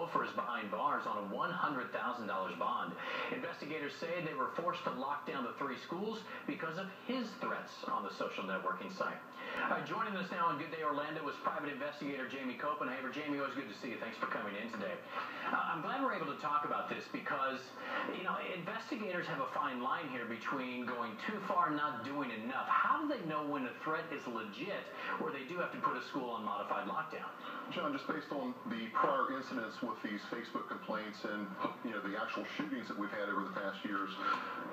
chauffeur is behind bars on a $100,000 bond. Investigators say they were forced to lock down the 3 schools because of his threats on the social networking site. Joining us now on Good Day Orlando is private investigator Jamie Copenhaver. Jamie, always good to see you. Thanks for coming in today. I'm glad we're able to talk about this because, investigators have a fine line here between going too far and not doing enough. How do they know when a threat is legit or they do have to put a school on modified lockdown? John, just based on the prior incidents with these Facebook complaints and, the actual shootings that we've had over the past years,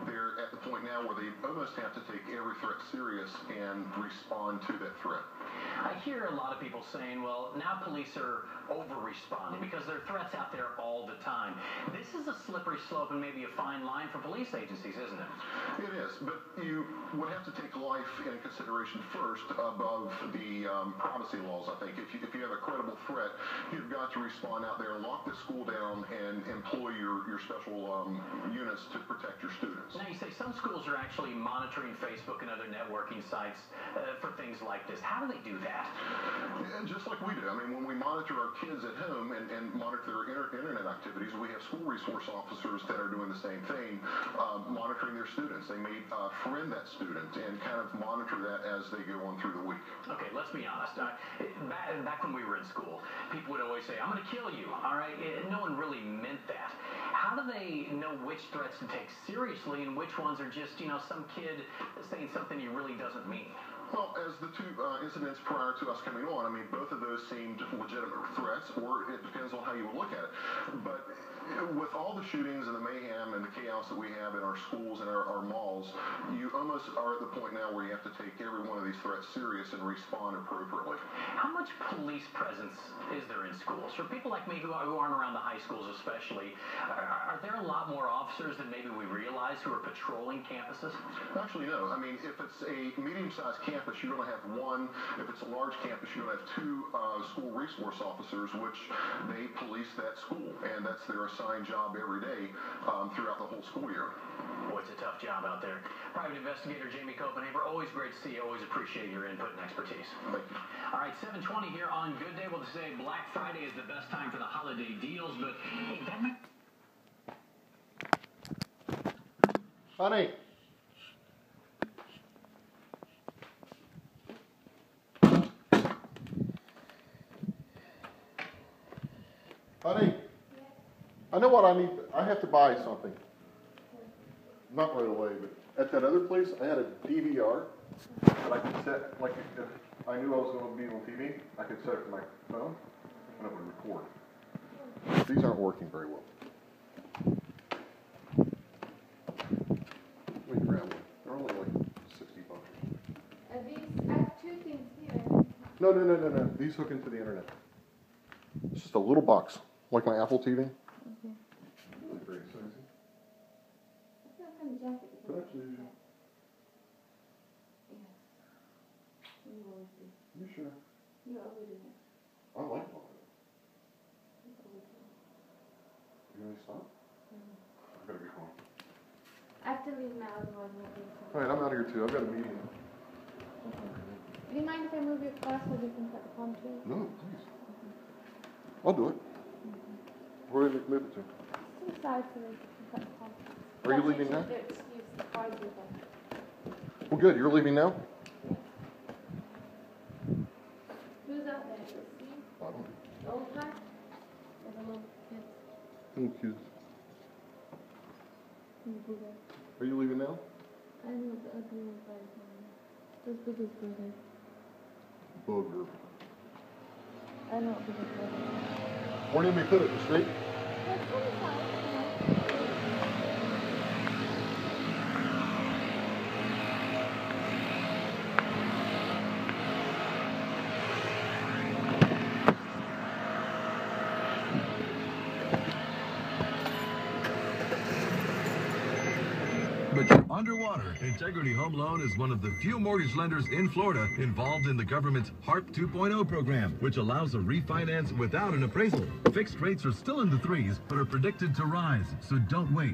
they're at the point now where they almost have to take every threat serious and respond to that threat. I hear a lot of people saying, well, now police are over-responding because there are threats out there all the time. This is a slippery slope and maybe a fine line for police agencies, isn't it? It is, but you would have to take life in consideration first above the privacy laws, I think. If you have a credible threat, you've got to respond out there and lock the school down and employ your special units to protect your students. Now, you say some schools are actually monitoring Facebook and other networking sites for things like this. How do they do that? Yeah, just like we do. I mean, when we monitor our kids at home and monitor their internet activities, we have school resource officers that are doing the same thing, monitoring their students. They may friend that student and kind of monitor that as they go on through the week. Okay, let's be honest. Back when we were in school, people would always say, I'm going to kill you, all right? No one really meant that. How do they know which threats to take seriously and which ones are just, some kid saying something he really doesn't mean? Well, as the 2 incidents prior to us coming on, both of those seemed legitimate threats, or it depends on how you would look at it. But with all the shootings and the mayhem and the chaos that we have in our schools and our malls, you almost are at the point now where you have to take every one of these threats serious and respond appropriately. How much police presence is there in schools? For people like me who aren't around the high schools especially, are there a lot more officers than maybe we realize who are patrolling campuses? Actually, no. If it's a medium-sized campus, you're going to have 1. If it's a large campus, you're going to have 2 school resource officers, which they police that school, and that's their assigned job every day throughout the whole school year. Boy, it's a tough job out there. Private investigator Jamie Copenhaver, always great to see you. Always appreciate your input and expertise. Thank you. All right, 7:20 here on Good Day. Well, to say Black Friday is the best time for the holiday deals, but hey, that might... Honey. Honey, I know what I need. I have to buy something. Not right away, but at that other place, I had a DVR that I could set, like if I knew I was going to be on TV, I could set it to my phone, and it would record. These aren't working very well. Let me grab one. They're only like $60 or something. I have 2 things here. No. These hook into the internet. It's just a little box, like my Apple TV. Okay. Really very sizey. What kind of jacket is But it? actually, Yes. You always do. you sure? You always do it. I like all of it. You always do it. You want to stop? I better be going. I have to leave now, otherwise I won't be able to. All right, I'm out of here too. I've got a meeting. Do you mind if I move your car so we can cut the palm tree? No, please. I'll do it. Where do you move it to? To the side so we can cut the palm tree. Are you leaving now? Excuse the cars with them. Well, good. You're leaving now? Who's out there? Is it Steve? I don't know. The old guy? Or the little kids? Little kids. And the booger. Are you leaving now? I know the ugly one by his mom. Those booger's brother. Booger. I know what booger's brother. Where do you want me to put it? The street? That's on the side. But you're underwater. Integrity Home Loan is one of the few mortgage lenders in Florida involved in the government's HARP 2.0 program, which allows a refinance without an appraisal. Fixed rates are still in the 3s, but are predicted to rise, so don't wait.